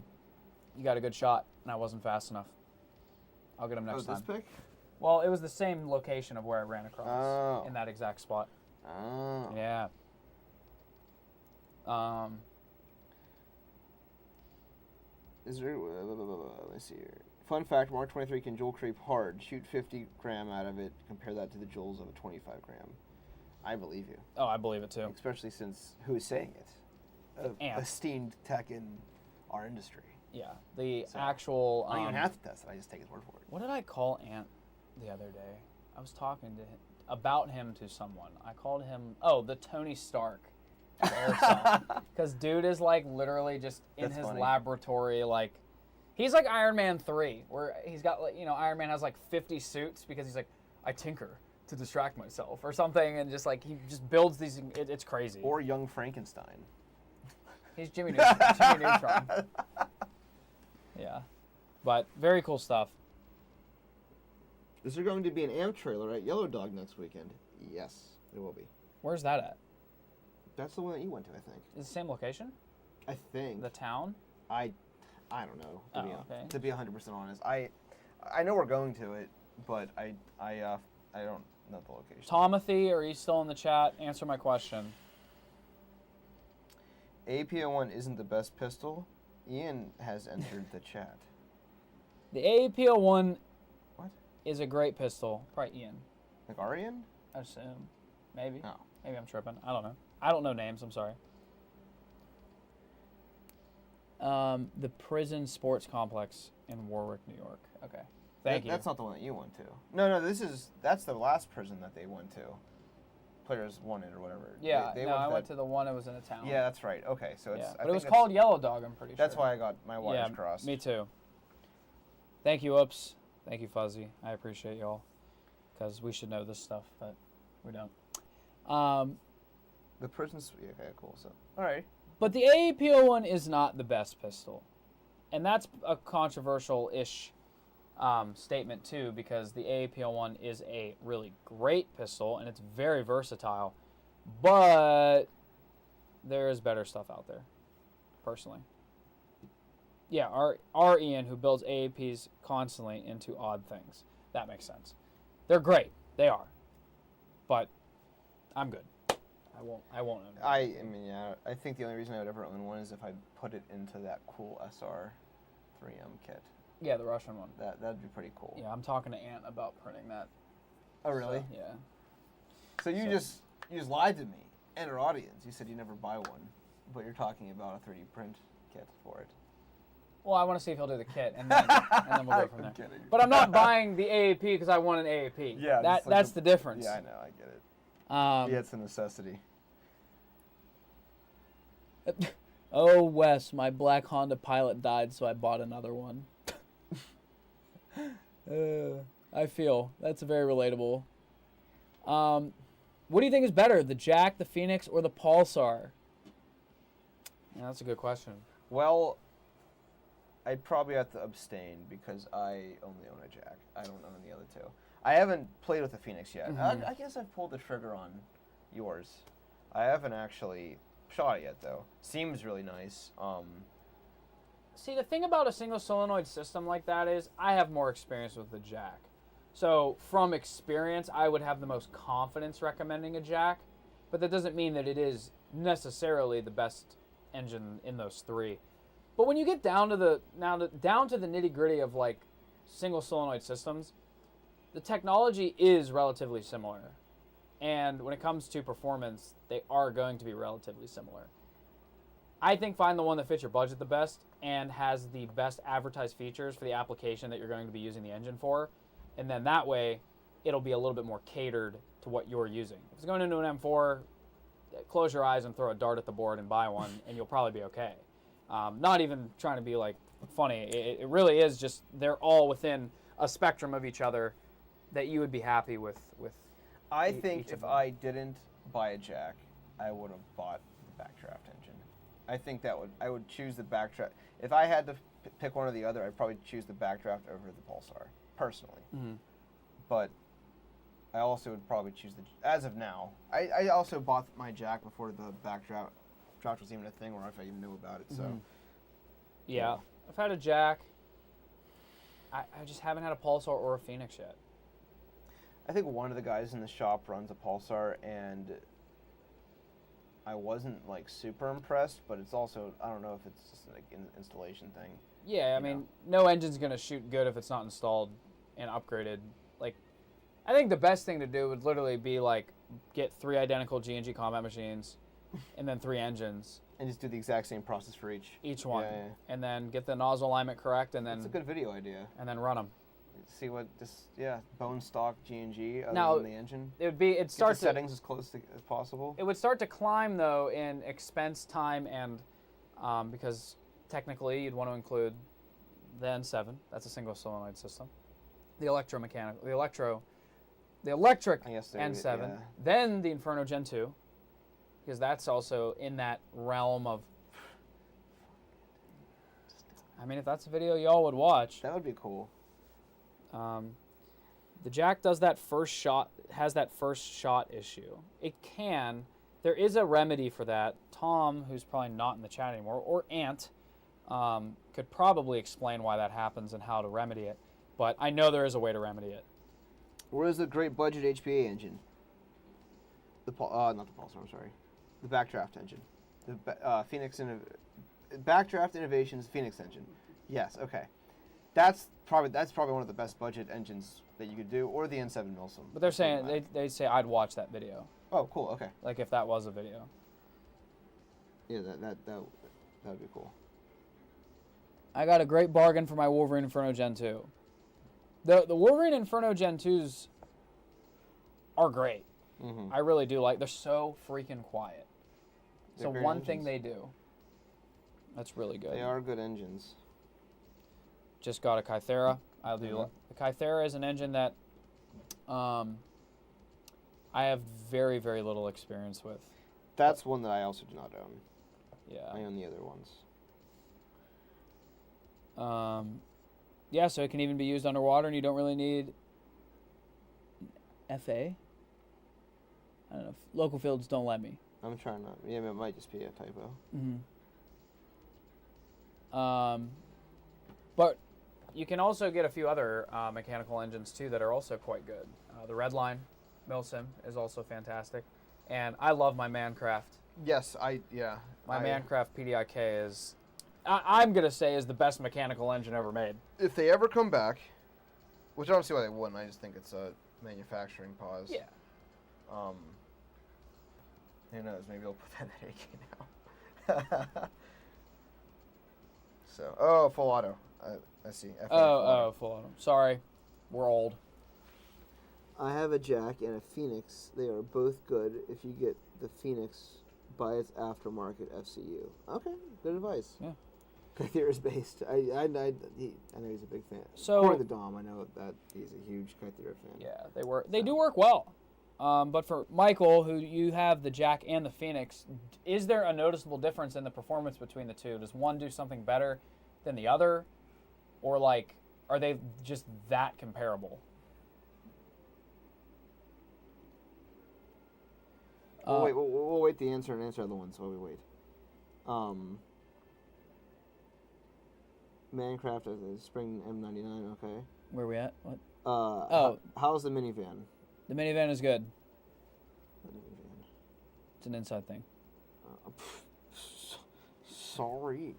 you got a good shot, and I wasn't fast enough. I'll get him next time. This pic? Well, it was the same location of where I ran across in that exact spot. Oh. Yeah. Is there? Let me see here. Fun fact: Mark 23 can joule creep hard. Shoot 50 gram out of it. Compare that to the joules of a 25 gram. I believe you. Oh, I believe it too. Especially since who is saying it? Ant. Esteemed tech in our industry. Yeah, the actual. I don't even have to test it. I just take his word for it. What did I call Ant the other day? I was talking to him about him to someone. I called him the Tony Stark of Airsoft, because dude is like literally just in his laboratory, like he's like Iron Man 3, where he's got like, Iron Man has like 50 suits because he's like, I tinker to distract myself or something, and just like he just builds these. It's crazy. Or Young Frankenstein. He's Jimmy Neutron. Yeah, but very cool stuff. Is there going to be an AMP trailer at Yellow Dog next weekend? Yes, there will be. Where's that at? That's the one that you went to, I think. Is it the same location? I think. The town? I don't know. To be 100% honest, I know we're going to it, but I don't know the location. Tomothy, are you still in the chat? Answer my question. AAP-01 isn't the best pistol. Ian has entered the chat. The AAP-01 What? is a great pistol. Probably Ian. Like our Ian? I assume. Maybe. No. Maybe I'm tripping. I don't know. I don't know names. I'm sorry. The Prison Sports Complex in Warwick, New York. Okay. Thank you. That's not the one that you went to. No, that's the last prison that they went to. Players wanted or whatever. Yeah, I went to the one that was in a town. Yeah, that's right. Okay, so it's. But it was called Yellow Dog, I'm pretty sure. That's why I got my wires crossed. Me too. Thank you, Oops. Thank you, Fuzzy. I appreciate y'all, because we should know this stuff, but we don't. The prison's okay, cool. So, all right. But the AAP-01 is not the best pistol. and that's a controversial-ish statement too, because the AAPL1 is a really great pistol and it's very versatile, but there is better stuff out there, personally. Yeah, our Ian, who builds AAPs constantly into odd things. That makes sense. They're great. They are. But I'm good. I won't own it. I mean, yeah, I think the only reason I would ever own one is if I put it into that cool SR 3M kit. Yeah, the Russian one. That'd be pretty cool. Yeah, I'm talking to Ant about printing that. Oh, really? So, yeah. So you just lied to me and our audience. You said you never buy one, but you're talking about a 3D print kit for it. Well, I want to see if he'll do the kit, and then we'll go from there. I'm kidding. But I'm not buying the AAP because I want an AAP. Yeah, that's the difference. Yeah, I know, I get it. Yeah, it's a necessity. Oh, Wes, my black Honda Pilot died, so I bought another one. I feel that's very relatable. What do you think is better, the Jack, the Phoenix, or the Pulsar? Yeah, that's a good question. Well, I'd probably have to abstain because I only own a Jack. I don't own the other two. I haven't played with the Phoenix yet. Mhm. I guess I've pulled the trigger on yours. I haven't actually shot it yet, though. Seems really nice. See, the thing about a single solenoid system like that is I have more experience with the Jack. So from experience, I would have the most confidence recommending a Jack, but that doesn't mean that it is necessarily the best engine in those three. But when you get down to the nitty-gritty of like single solenoid systems, the technology is relatively similar. And when it comes to performance, they are going to be relatively similar. I think find the one that fits your budget the best and has the best advertised features for the application that you're going to be using the engine for. And then that way, it'll be a little bit more catered to what you're using. If it's going into an M4, close your eyes and throw a dart at the board and buy one, and you'll probably be okay. Not even trying to be like funny. It really is just they're all within a spectrum of each other that you would be happy with. I think if I didn't buy a Jack, I would have bought the backdraft engine. I think I would choose the backdraft. If I had to pick one or the other, I'd probably choose the backdraft over the Pulsar, personally. Mm-hmm. But I also would probably choose as of now. I also bought my Jack before the backdraft was even a thing, or if I even knew about it. So, yeah, I've had a Jack. I just haven't had a Pulsar or a Phoenix yet. I think one of the guys in the shop runs a Pulsar, and I wasn't like super impressed. But it's also, I don't know if it's just like an installation thing. Yeah, I mean, no engine's gonna shoot good if it's not installed and upgraded. Like, I think the best thing to do would literally be like get 3 identical G&G combat machines, and then 3 engines. And just do the exact same process for each one, yeah. And then get the nozzle alignment correct, and then that's a good video idea. And then run them. See what bone stock G&G other now, than the engine. It starts settings as close as possible. It would start to climb though in expense, time, and because technically you'd want to include the N7. That's a single solenoid system. The electric N7. Yeah. Then the Inferno Gen 2, because that's also in that realm of. I mean, if that's a video y'all would watch, that would be cool. The Jack has that first shot issue. It can. There is a remedy for that. Tom, who's probably not in the chat anymore, or Ant, could probably explain why that happens and how to remedy it. But I know there is a way to remedy it. Where is the great budget HPA engine? Not the Pulsar, I'm sorry. The backdraft engine. The Phoenix Backdraft Innovations Phoenix engine. Yes, okay. That's probably one of the best budget engines that you could do, or the N7 Milsim. But they're saying they'd say I'd watch that video. Oh, cool. Okay. Like if that was a video. Yeah, that would be cool. I got a great bargain for my Wolverine Inferno Gen 2. The Wolverine Inferno Gen 2s are great. Mm-hmm. I really do like. They're so freaking quiet. They're So great one engines. thing they do. That's really good. They are good engines. Just got a Kythera. I'll do. Mm-hmm. The Kythera is an engine that I have very, very little experience with. That's one that I also do not own. Yeah. I own the other ones. Yeah, so it can even be used underwater, and you don't really need FA. I don't know. Local fields don't let me. I'm trying not. Yeah, it might just be a typo. But you can also get a few other mechanical engines too that are also quite good. The Redline Milsim is also fantastic, and I love my Mancraft. Yes, My Mancraft PDIK is, I'm gonna say, is the best mechanical engine ever made. If they ever come back, which I don't see why they wouldn't. I just think it's a manufacturing pause. Yeah. Who knows? Maybe I'll put that in AK now. So, full auto. I see. Full auto. Sorry, we're old. I have a Jack and a Phoenix. They are both good if you get the Phoenix by its aftermarket FCU. Okay, good advice. Yeah. Kythera's based. I know he's a big fan. So, according to Dom, I know that he's a huge Kythera fan. Yeah, they do work well. But for Michael, who you have the Jack and the Phoenix, is there a noticeable difference in the performance between the two? Does one do something better than the other? Or, like, are they just that comparable? We'll wait the answer and answer other ones while we wait. Minecraft is Spring M99, okay. Where are we at? What? How's the minivan? The minivan is good. The minivan. It's an inside thing. Sorry.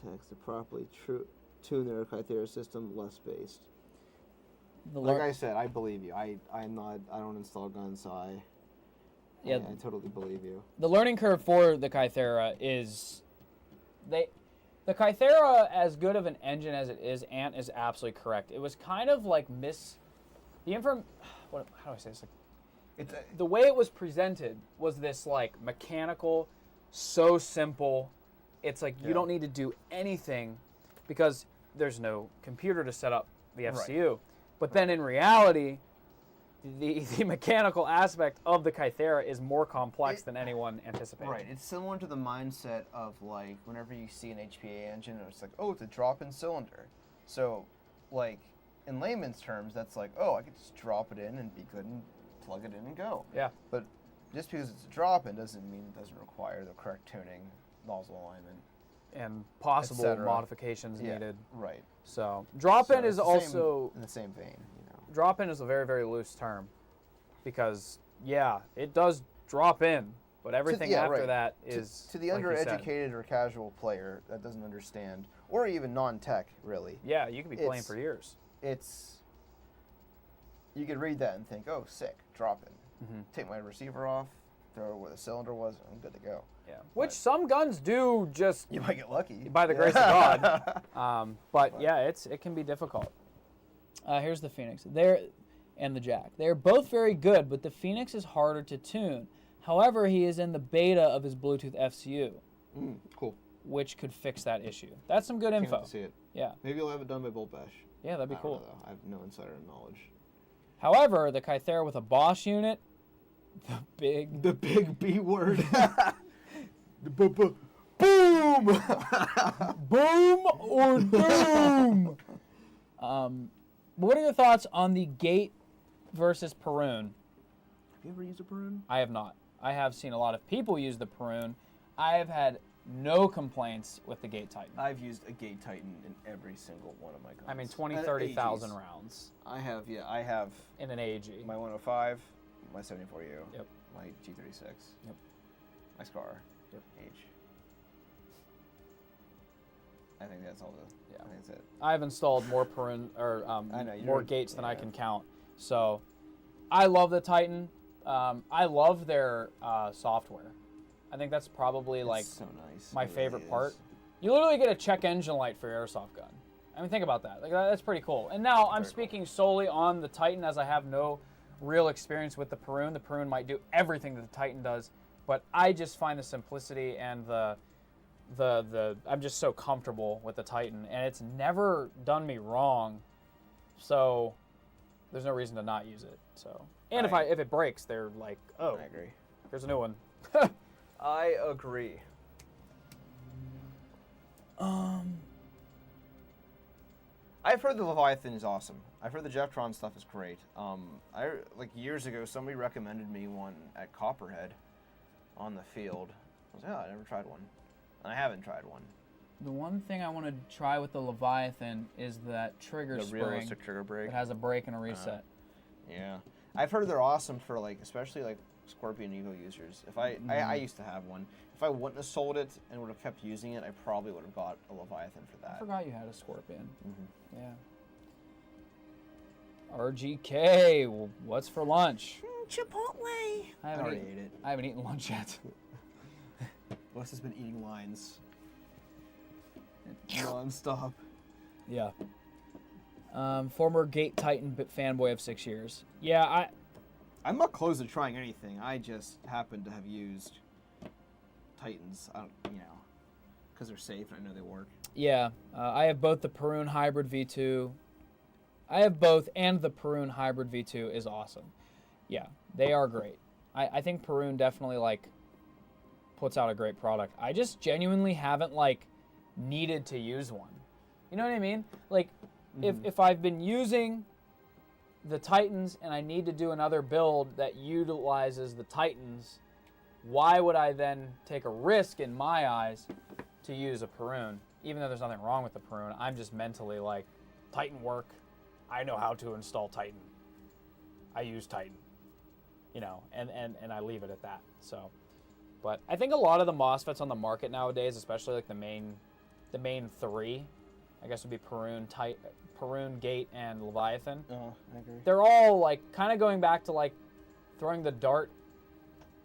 Text to properly tune their Kythera system, less based. Like I said, I believe you. I don't install guns, so I totally believe you. The learning curve for the Kythera is the Kythera, as good of an engine as it is, Ant is absolutely correct. It was kind of like how do I say this? The way it was presented was this like mechanical, so simple. It's like you don't need to do anything because there's no computer to set up the FCU. Right. But then in reality, the mechanical aspect of the Kythera is more complex than anyone anticipated. Right. It's similar to the mindset of like whenever you see an HPA engine, it's like, oh, it's a drop-in cylinder. So, like in layman's terms, that's like, oh, I could just drop it in and be good and plug it in and go. Yeah. But just because it's a drop-in doesn't mean it doesn't require the correct tuning, nozzle alignment, and possible modifications needed. Right. So drop-in is also in the same vein. You know. Drop-in is a very, very loose term because it does drop in, but everything after that is to the undereducated or casual player that doesn't understand, or even non-tech really. Yeah, you could be playing for years. You could read that and think, oh, sick, drop in. Mm-hmm. Take my receiver off, throw where the cylinder was, I'm good to go. Yeah, which some guns do just... You might get lucky. By the grace of God. But yeah, it can be difficult. Here's the Phoenix. And the Jack. They're both very good, but the Phoenix is harder to tune. However, he is in the beta of his Bluetooth FCU. Cool. Which could fix that issue. That's some good info. Can't wait to see it. Yeah. Maybe you'll have it done by Bolt Bash. Yeah, that'd be cool. Know, I have no insider knowledge. However, the Kythera with a Bosch unit, the big B word. Boom! Boom or doom! What are your thoughts on the Gate versus Perun? Have you ever used a Perun? I have not. I have seen a lot of people use the Perun. I have had no complaints with the Gate Titan. I've used a Gate Titan in every single one of my guns. I mean, 20,000, 30,000 rounds. I have. In an AG. My 105, my 74U. Yep. My G36. Yep. My Scar. Yep. H. I think that's all I think that's it. I've installed more Perun or more Gates than I can count. So, I love the Titan. I love their software. I think that's probably so nice. My favorite part. You literally get a check engine light for your airsoft gun. I mean, think about that. That's pretty cool. And now I'm speaking solely on the Titan, as I have no real experience with the Perun. The Perun might do everything that the Titan does, but I just find the simplicity and the I'm just so comfortable with the Titan, and it's never done me wrong. So there's no reason to not use it. So, and if it breaks, they're like, oh, I agree. Here's a new one. I agree. I've heard the Leviathan is awesome. I've heard the Jeftron stuff is great. Like years ago, somebody recommended me one at Copperhead on the field. I was like, oh, I never tried one. And I haven't tried one. The one thing I want to try with the Leviathan is that trigger The spring. realistic trigger brake. It has a brake and a reset. Yeah. I've heard they're awesome for, like, especially, like, Scorpion Evo users. If I used to have one. If I wouldn't have sold it and would have kept using it, I probably would have bought a Leviathan for that. I forgot you had a Scorpion. Mm-hmm. Yeah. RGK, what's for lunch? Chipotle. I already ate it. I haven't eaten lunch yet. Wes has been eating lines non-stop. Yeah. Former Gate Titan fanboy of 6 years. Yeah, I'm not close to trying anything. I just happen to have used Titans, because they're safe and I know they work. Yeah, I have both the Perun Hybrid V2. I have both, and the Perun Hybrid V2 is awesome. Yeah, they are great. I think Perun definitely, like, puts out a great product. I just genuinely haven't, like, needed to use one. You know what I mean? Like, if I've been using the Titans and I need to do another build that utilizes the Titans, why would I then take a risk, in my eyes, to use a Perun? Even though there's nothing wrong with the Perun, I'm just mentally like, Titan work. I know how to install Titan. I use Titan. And I leave it at that. So, but I think a lot of the MOSFETs on the market nowadays, especially like the main three, I guess would be Perun, Gate, and Leviathan. Oh, I agree. They're all like kind of going back to like throwing the dart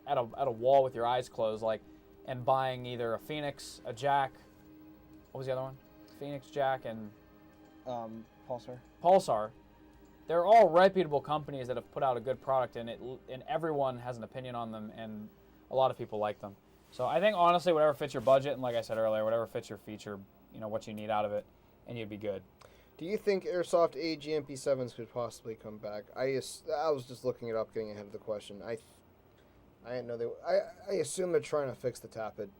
at a wall with your eyes closed, like, and buying either a Phoenix, a Jack. What was the other one? Phoenix, Jack, and Pulsar. They're all reputable companies that have put out a good product, and everyone has an opinion on them, and a lot of people like them. So I think honestly, whatever fits your budget, and like I said earlier, whatever fits your feature, what you need out of it, and you'd be good. Do you think Airsoft AG MP7s could possibly come back? I was just looking it up, getting ahead of the question. I didn't know I assume they're trying to fix the tappet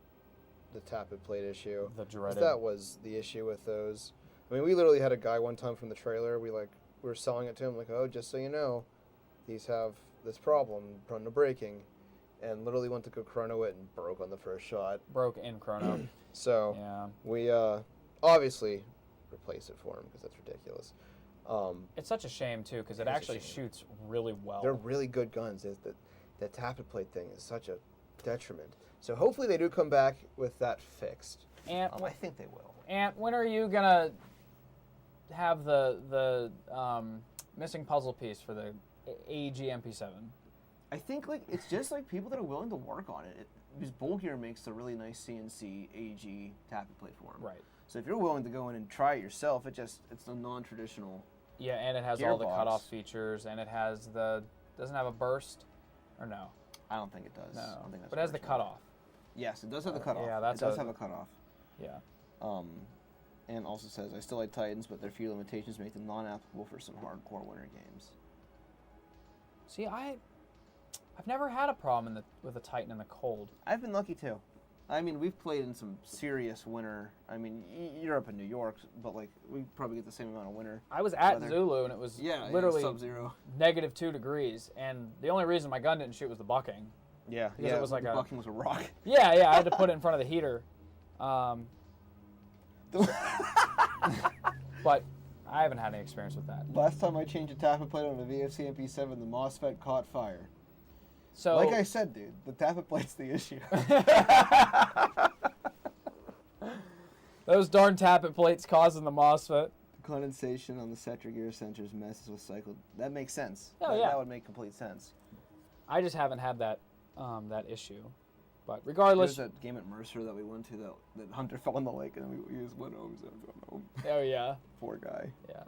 plate issue. The dreaded. That was the issue with those. I mean, we literally had a guy one time from the trailer. We were selling it to him, like, oh, just so you know, these have this problem, prone to breaking, and literally went to go chrono it and broke on the first shot. Broke in chrono. So yeah. we obviously replace it for him because that's ridiculous. It's such a shame too because it actually shoots really well. They're really good guns. The tappet plate thing is such a detriment. So hopefully they do come back with that fixed. And I think they will. And when are you gonna have the missing puzzle piece for the AEG MP7? I think it's just like people that are willing to work on it. Because Bulgier makes a really nice CNC AEG tappet plate for them. Right. So if you're willing to go in and try it yourself, it's a non-traditional. Yeah, and it has all the cutoff features, and it has doesn't have a burst, or no? I don't think it does. No, I don't think that's but it has the cutoff. Yes, it does have the cutoff. Yeah, it does have a cutoff. Yeah. And also says, I still like Titans, but their few limitations make them non-applicable for some hardcore winter games. See, I've never had a problem with a Titan in the cold. I've been lucky too. I mean, we've played in some serious winter. I mean, you're up in New York, but like we probably get the same amount of winter. I was at weather. Zulu, and it was literally sub-zero, -2 degrees, and the only reason my gun didn't shoot was the bucking. Yeah, because it was like the bucking was a rock. Yeah, I had to put it in front of the heater. But I haven't had any experience with that. Last time I changed a tappet plate on a VFC MP7, the MOSFET caught fire. So, like I said, dude, the tappet plate's the issue. Those darn tappet plates causing the MOSFET. Condensation on the Cetra gear sensors messes with cycle. That makes sense. Oh, yeah. That would make complete sense. I just haven't had that issue. But regardless, there's that game at Mercer that we went to that Hunter fell in the lake and we used one home zone going home. Oh yeah. Poor guy. Yeah.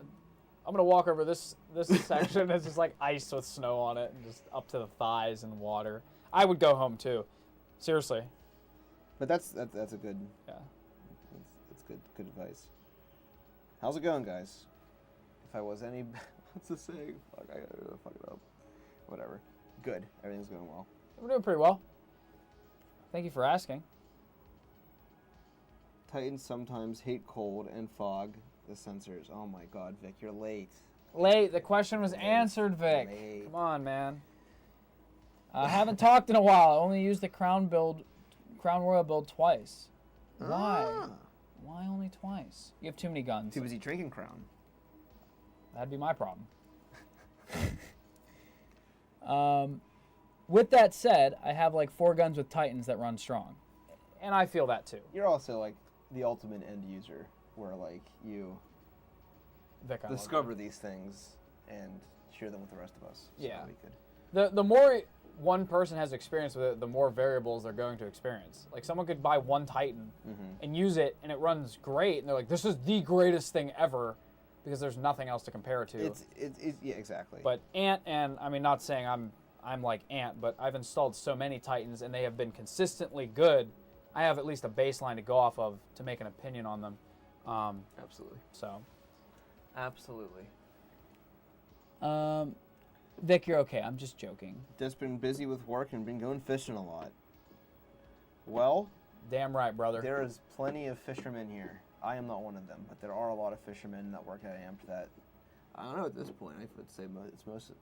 I'm gonna walk over this section. It's just like ice with snow on it, and just up to the thighs in water. I would go home too. Seriously. But that's a good. Yeah. That's good advice. How's it going, guys? If I was any, what's the saying? Fuck, I gotta fuck it up. Whatever. Good. Everything's going well. We're doing pretty well. Thank you for asking. Titans sometimes hate cold and fog. The sensors. Oh my God, Vic, you're late. Late. The question was answered, Vic. Late. Come on, man. I haven't talked in a while. I only used the Crown Royal build twice. Why? Ah. Why only twice? You have too many guns. Too busy drinking Crown. That'd be my problem. With that said, I have like 4 guns with Titans that run strong. And I feel that too. You're also like the ultimate end user, where like you Vic, I love discover these things and share them with the rest of us. So Yeah. we could. The more one person has experience with it, the more variables they're going to experience. Like someone could buy one Titan and use it, and it runs great, and they're like, "This is the greatest thing ever," because there's nothing else to compare it to. It's yeah, exactly. But Ant and I mean, not saying I'm like Ant, but I've installed so many Titans, and they have been consistently good. I have at least a baseline to go off of to make an opinion on them. Absolutely. So, Absolutely. Vic, you're okay. I'm just joking. Just been busy with work and been going fishing a lot. Well, Damn right, brother. there is plenty of fishermen here. I am not one of them, but there are a lot of fishermen that work at AMP that, I don't know at this point, I would say it's most,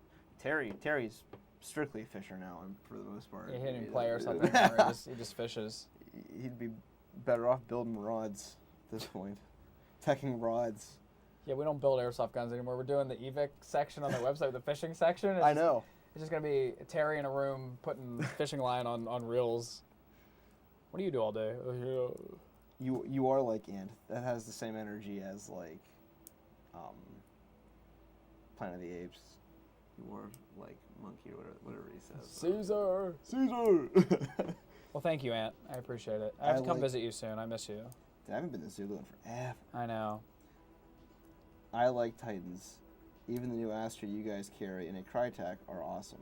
Terry's strictly a fisher now, and for the most part. Yeah, he didn't even play or something. Or he just fishes. He'd be better off building rods at this point. Teching rods. Yeah, we don't build airsoft guns anymore. We're doing the eVic section on the website, the fishing section. I know. It's just going to be Terry in a room putting fishing line on reels. What do you do all day? You are like Ant. That has the same energy as like Planet of the Apes. You are like Monkey or whatever he says. Caesar! Caesar! Well, thank you, Ant. I appreciate it. I have to come visit you soon. I miss you. I haven't been to Zulu in forever. I know. I like Titans. Even the new Astra you guys carry and a Crytek are awesome.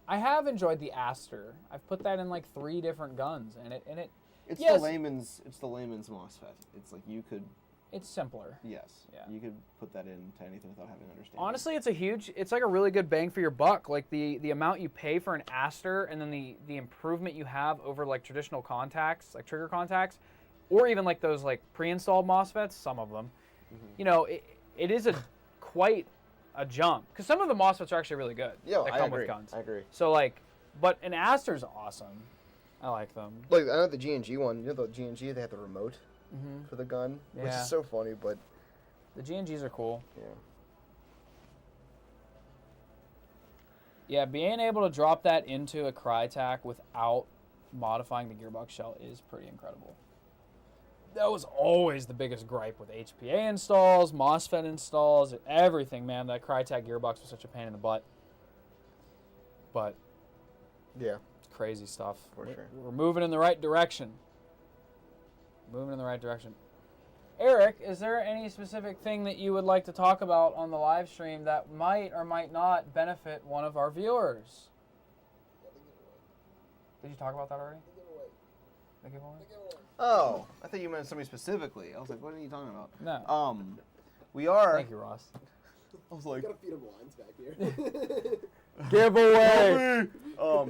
I have enjoyed the Aster. I've put that in like 3 different guns, and it It's yes. the layman's MOSFET. It's like you could it's simpler. yes. Yeah. You could put that into anything without having to understand. Honestly, it's like a really good bang for your buck. Like the amount you pay for an Aster, and then the improvement you have over like traditional contacts, like trigger contacts, or even like those like pre-installed MOSFETs, some of them. You know, it is quite a jump, because some of the MOSFETs are actually really good. Yeah, that I come agree. with guns. I agree. So like, but an Aster's awesome. I like them. Like, I know the G&G one. You know the G&G, they have the remote for the gun, which Yeah. is so funny, but The G&Gs are cool. yeah. Yeah, being able to drop that into a Crytek without modifying the gearbox shell is pretty incredible. That was always the biggest gripe with HPA installs, MOSFET installs, everything, man. That Crytek gearbox was such a pain in the butt. But Yeah. it's crazy stuff. For sure. We're moving in the right direction. Moving in the right direction. Eric, is there any specific thing that you would like to talk about on the live stream that might or might not benefit one of our viewers? Did you talk about that already? The giveaway? Oh, I thought you meant somebody specifically. I was like, what are you talking about? No. We are. Thank you, Ross. I was like, Gotta feed him lines back here. Giveaway!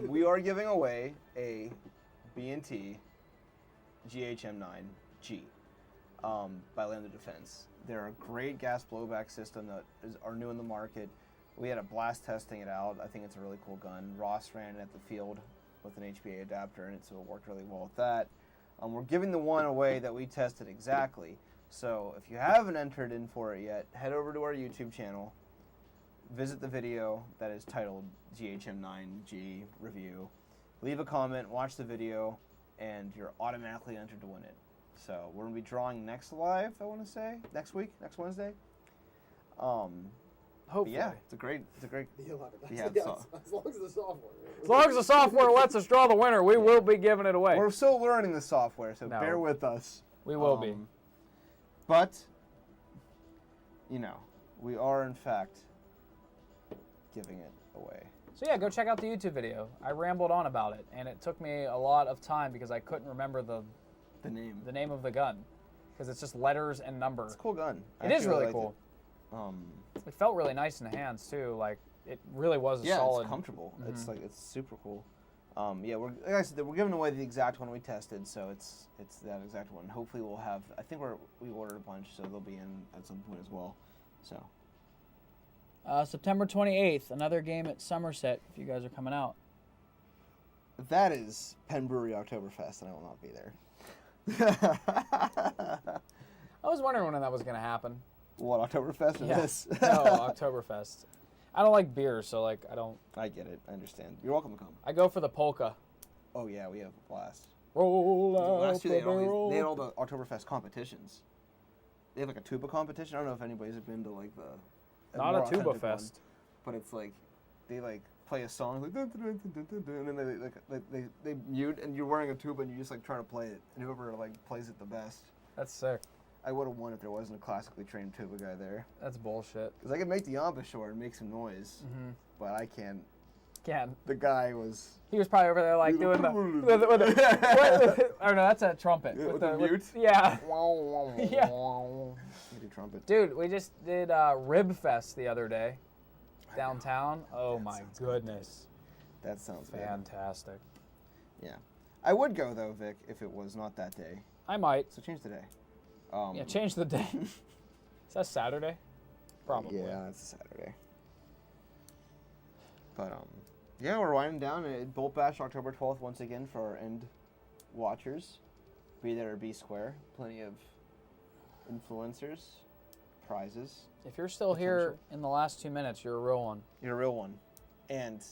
we are giving away a B&T GHM9G by Land of Defense. They're a great gas blowback system that are new in the market. We had a blast testing it out. I think it's a really cool gun. Ross ran it at the field with an HPA adapter in it, so it worked really well with that. We're giving the one away that we tested exactly. So if you haven't entered in for it yet, head over to our YouTube channel, visit the video that is titled GHM9G Review, leave a comment, watch the video, and you're automatically entered to win it. So we're going to be drawing next live, I want to say, next week, next Wednesday. Hopefully. Yeah, it's a great. Yeah, as long as the software. As long as the software lets us draw the winner, we will be giving it away. We're still learning the software, so No. bear with us. We will be. But, we are in fact giving it away. So yeah, go check out the YouTube video. I rambled on about it, and it took me a lot of time because I couldn't remember the name of the gun, because it's just letters and number. It's a cool gun. It is really cool. It. It felt really nice in the hands too. Like it really was a Yeah, solid. it's comfortable. It's super cool. Yeah, like I said, we're giving away the exact one we tested, so it's that exact one. Hopefully, we'll have. I think we ordered a bunch, so they'll be in at some point as well. So. September 28th, another game at Somerset. If you guys are coming out. That is Penn Brewery Oktoberfest, and I will not be there. I was wondering when that was going to happen. What, Oktoberfest or this? No, Oktoberfest. I don't like beer, so like I don't. I get it. I understand. You're welcome to come. I go for the polka. Oh yeah, we have a blast. Roll out Last year the they had all the Oktoberfest competitions. They have like a tuba competition. I don't know if anybody's been to like the Not more a tuba authentic one, fest. but it's like they like play a song like dun, dun, dun, dun, dun, dun, and then they mute and you're wearing a tuba and you just like trying to play it, and whoever like plays it the best. That's sick. I would have won if there wasn't a classically trained tuba guy there. That's bullshit. Because I could make the embouchure and make some noise, but I can't. Can. The guy was. He was probably over there like doing the. Or no, that's a trumpet. With the mute? Yeah. Yeah. Do trumpet. Dude, we just did Rib Fest the other day. Downtown. Oh my goodness. That sounds fantastic. Yeah. I would go though, Vic, if it was not that day. I might. So change the day. Yeah, change the day. Is that Saturday? Probably. Yeah, it's a Saturday. But yeah, we're winding down at Bolt Bash October 12th once again for our end watchers. Be there or be square. Plenty of influencers, prizes. If you're still here in the last 2 minutes, you're a real one. You're a real one. And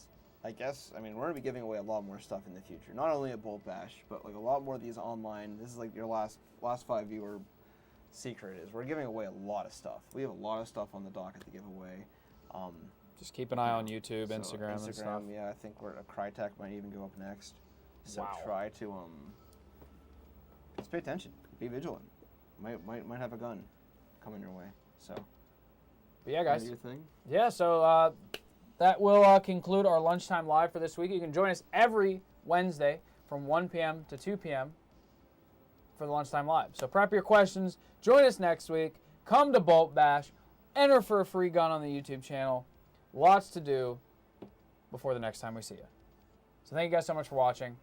I guess, I mean, we're going to be giving away a lot more stuff in the future. Not only at Bolt Bash, but like a lot more of these online. This is like your last 5 viewer secret is we're giving away a lot of stuff. We have a lot of stuff on the docket to give away. Just keep an eye on YouTube, Instagram, and stuff. Yeah, I think we're Crytek might even go up next. So Wow. try to just pay attention, be vigilant. Might have a gun coming your way. So. But yeah, guys. Your thing? Yeah, so that will conclude our lunchtime live for this week. You can join us every Wednesday from 1 p.m. to 2 p.m. for the lunchtime live. So prep your questions. Join us next week. Come to Bolt Bash. Enter for a free gun on the YouTube channel. Lots to do before the next time we see you. So thank you guys so much for watching.